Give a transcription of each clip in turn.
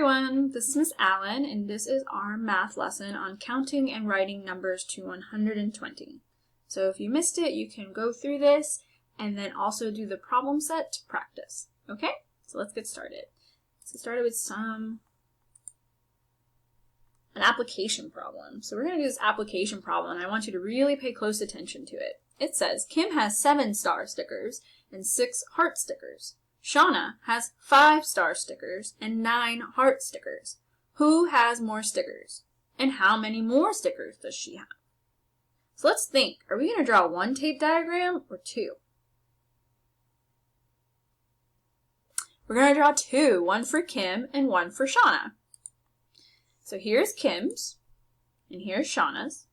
everyone, this is Miss Allen, and this is our math lesson on counting and writing numbers to 120. So if you missed it, you can go through this and then also do the problem set to practice. Okay, so let's get started. Let's get started with an application problem. So we're going to do this application problem, and I want you to really pay close attention to it. It says, Kim has 7 star stickers and 6 heart stickers. Shauna has 5 star stickers and 9 heart stickers. Who has more stickers? And how many more stickers does she have? So let's think. Are we going to draw one tape diagram or 2? We're going to draw 2, one for Kim and one for Shauna. So here's Kim's and here's Shauna's.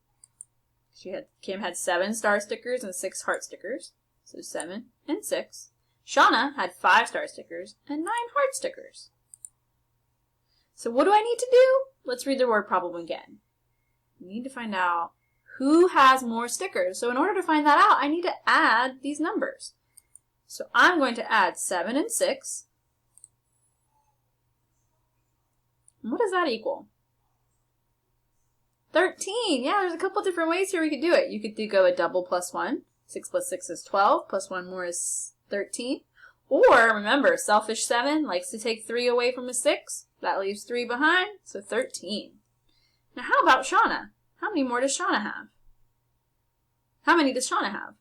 Kim had 7 star stickers and 6 heart stickers. So 7 and 6. Shauna had 5 star stickers and 9 heart stickers. So what do I need to do? Let's read the word problem again. We need to find out who has more stickers. So in order to find that out, I need to add these numbers. So I'm going to add 7 and 6. And what does that equal? 13. Yeah, there's a couple different ways here we could do it. You could go a double plus 1. 6 plus 6 is 12. Plus 1 more is 13. Or, remember, selfish 7 likes to take 3 away from a 6. That leaves 3 behind, so 13. Now, how about Shauna? How many more does Shauna have? How many does Shauna have?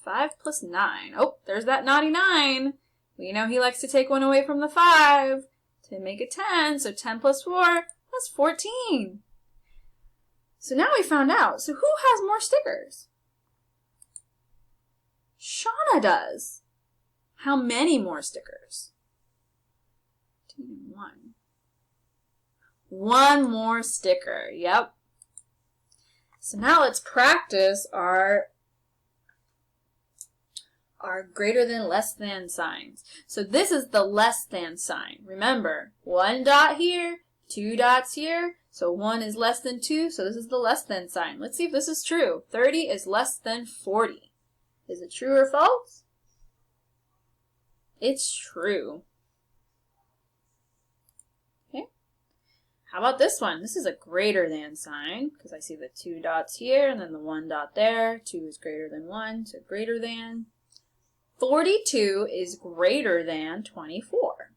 5 plus 9. Oh, there's that naughty 9. We know he likes to take 1 away from the 5 to make it 10. So 10 plus 4, that's 14. So now we found out. So who has more stickers? Shauna does. How many more stickers? 2 and 1. 1 more sticker. Yep. So now let's practice our greater than, less than signs. So this is the less than sign. Remember, 1 dot here, 2 dots here. So 1 is less than 2, so this is the less than sign. Let's see if this is true. 30 is less than 40. Is it true or false? It's true. Okay. How about this one? This is a greater than sign, because I see the 2 dots here and then the 1 dot there. 2 is greater than 1, so greater than. 42 is greater than 24.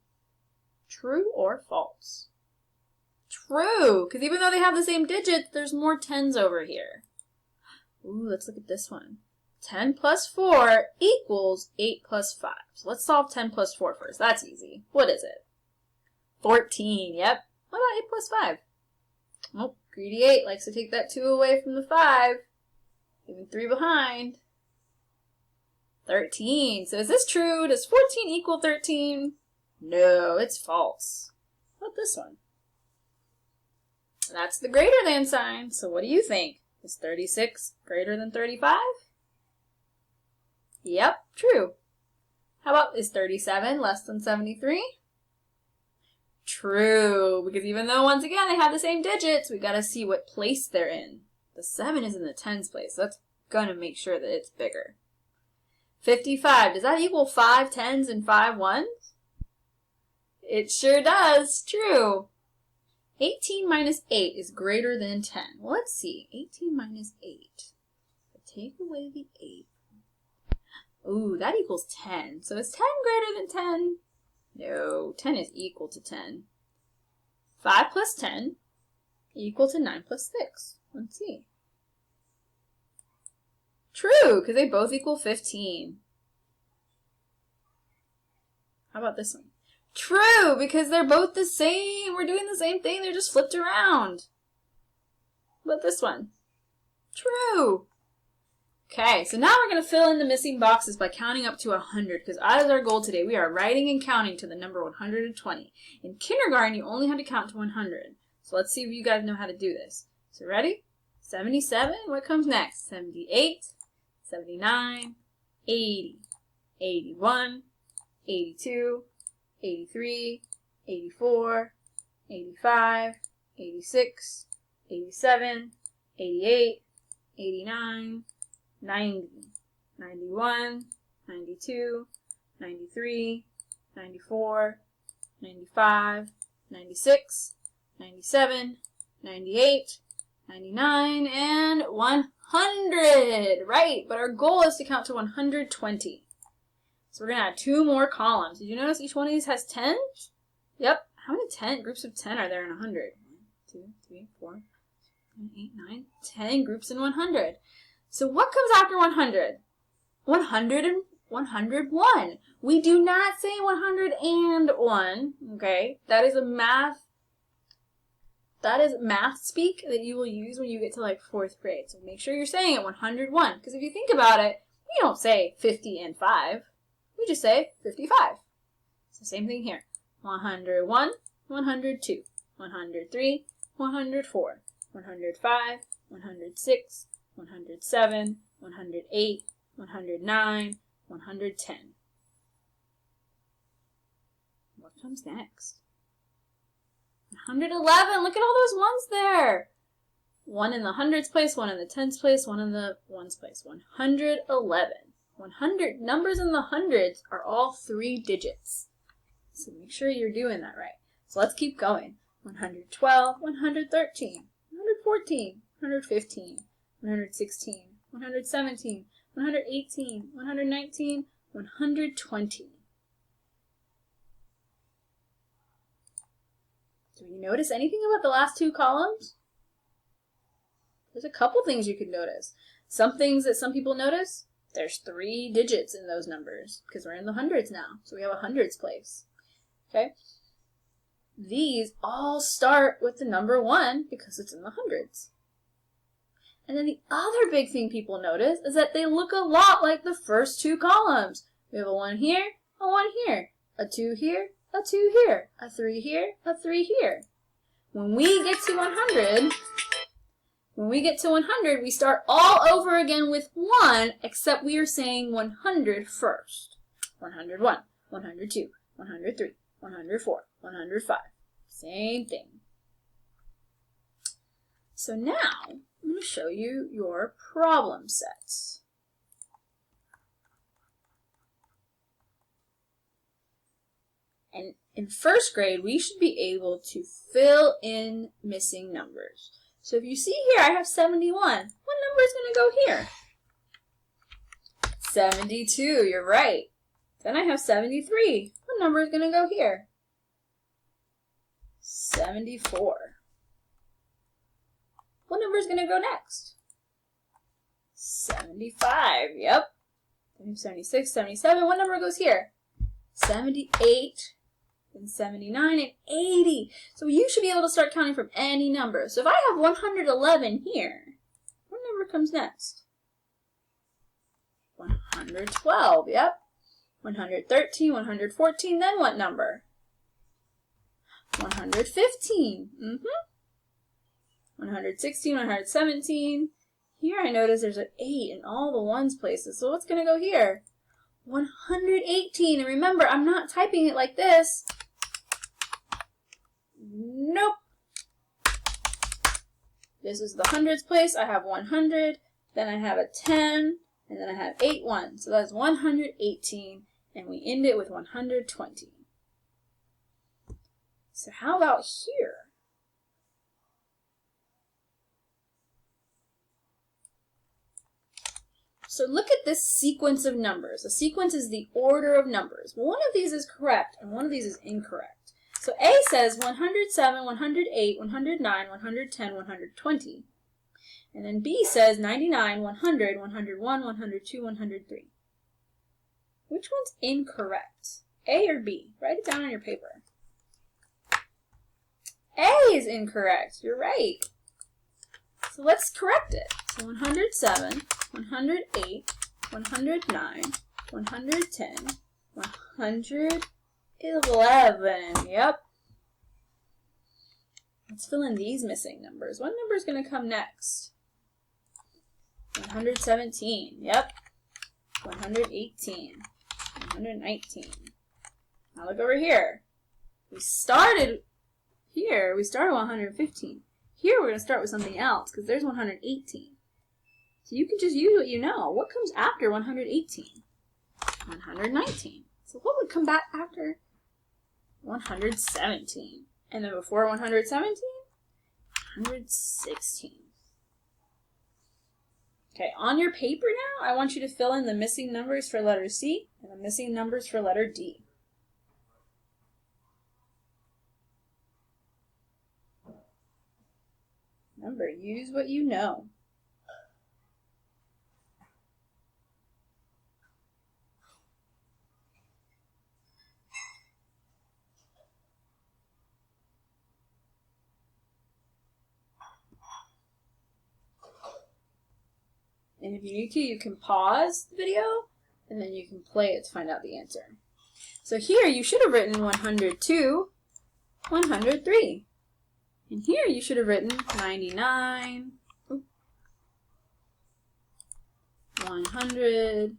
True or false? True, because even though they have the same digits, there's more 10s over here. Ooh, let's look at this one. 10 plus 4 equals 8 plus 5. So let's solve 10 plus 4 first. That's easy. What is it? 14. Yep. What about 8 plus 5? Oh, greedy 8 likes to take that 2 away from the 5. Leaving 3 behind. 13. So is this true? Does 14 equal 13? No, it's false. What about this one? That's the greater than sign. So what do you think? Is 36 greater than 35? Yep, true. How about, is 37 less than 73? True, because even though, once again, they have the same digits, we got to see what place they're in. The 7 is in the tens place, so that's going to make sure that it's bigger. 55, does that equal 5 10s and 5 1s? It sure does, true. 18 minus 8 is greater than 10. Well, let's see. 18 minus 8. Take away the 8. Ooh, that equals 10. So is 10 greater than 10? No, 10 is equal to 10. 5 plus 10 equal to 9 plus 6. Let's see. True, because they both equal 15. How about this one? True, because they're both the same. We're doing the same thing. They're just flipped around. How about this one? True. Okay, so now we're going to fill in the missing boxes by counting up to 100, because that is our goal today. We are writing and counting to the number 120. In kindergarten, you only had to count to 100. So let's see if you guys know how to do this. So ready? 77. What comes next? 78, 79, 80, 81, 82, 83, 84, 85, 86, 87, 88, 89, 90, 91, 92, 93, 94, 95, 96, 97, 98, 99, and 100. Right, but our goal is to count to 120. So we're going to add 2 more columns. Did you notice each one of these has 10? Yep. How many groups of 10 are there in 100? 1, 2, 3, 4, 8, 9, 10 groups in 100. So what comes after 100? 100 and 101. We do not say 101, okay? That is math speak that you will use when you get to like 4th grade. So make sure you're saying it 101, because if you think about it, we don't say 50 and 5. We just say 55. It's the same thing here. 101, 102, 103, 104, 105, 106, 107, 108, 109, 110. What comes next? 111. Look at all those ones there. 1 in the hundreds place, 1 in the tens place, 1 in the ones place. 111. 100 numbers in the hundreds are all 3 digits. So make sure you're doing that right. So let's keep going. 112, 113, 114, 115, 116, 117, 118, 119, 120. Do you notice anything about the last 2 columns? There's a couple things you could notice. Some things that some people notice, there's 3 digits in those numbers because we're in the hundreds now. So we have a hundreds place. Okay? These all start with the number 1 because it's in the hundreds. And then the other big thing people notice is that they look a lot like the first 2 columns. We have a 1 here, a 1 here, a 2 here, a 2 here, a 3 here, a 3 here. When we get to 100, we start all over again with 1, except we are saying 100 first. 101, 102, 103, 104, 105. Same thing. So now, I'm going to show you your problem sets. And in 1st grade, we should be able to fill in missing numbers. So if you see here, I have 71. What number is going to go here? 72, you're right. Then I have 73. What number is going to go here? 74. What number is going to go next? 75, yep. Then 76, 77. What number goes here? 78, and 79, and 80. So you should be able to start counting from any number. So if I have 111 here, what number comes next? 112, yep. 113, 114, then what number? 115, 116, 117. Here I notice there's an 8 in all the ones places. So what's going to go here? 118. And remember, I'm not typing it like this. Nope. This is the hundreds place. I have 100. Then I have a 10. And then I have 8 ones. So that's 118. And we end it with 120. So how about here? So look at this sequence of numbers. A sequence is the order of numbers. One of these is correct and one of these is incorrect. So A says 107, 108, 109, 110, 120. And then B says 99, 100, 101, 102, 103. Which one's incorrect? A or B? Write it down on your paper. A is incorrect. You're right. So let's correct it. So 107, 108, 109, 110, 111. Yep. Let's fill in these missing numbers. What number is going to come next? 117. Yep. 118. 119. Now look over here. We started here. We started 115. Here we're going to start with something else because there's 118. So you can just use what you know. What comes after 118? 119. So what would come back after 117? And then before 117, 116. Okay, on your paper now, I want you to fill in the missing numbers for letter C and the missing numbers for letter D. Remember, use what you know. And if you need to, you can pause the video, and then you can play it to find out the answer. So here, you should have written 102, 103. And here, you should have written 99, 100,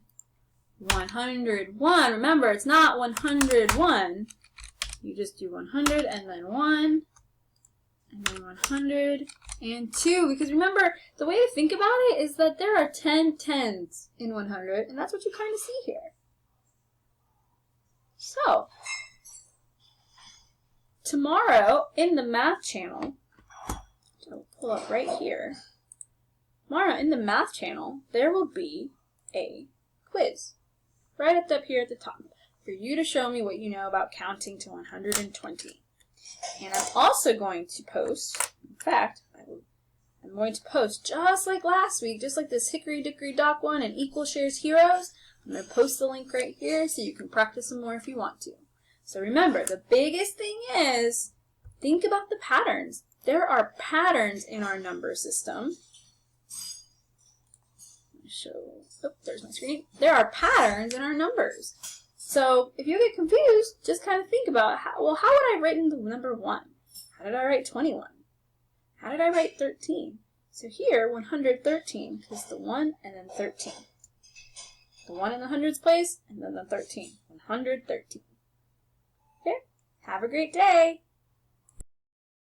101. Remember, it's not 101. You just do 100 and then 1, and then 100 and 2. Because remember, the way to think about it is that there are 10 tens in 100, and that's what you kind of see here. So, tomorrow in the math channel, which I'll pull up right here, tomorrow in the math channel, there will be a quiz right up here at the top for you to show me what you know about counting to 120. And I'm also going to post, in fact, I'm going to post just like last week, just like this Hickory Dickory Dock one and Equal Shares Heroes. I'm going to post the link right here so you can practice some more if you want to. So remember, the biggest thing is, think about the patterns. There are patterns in our number system. There's my screen. There are patterns in our numbers. So if you get confused, just kind of think about, how would I have written the number 1? How did I write 21? How did I write 13? So here, 113 is the 1 and then 13. The 1 in the hundreds place, and then the 13. 113. Okay? Have a great day!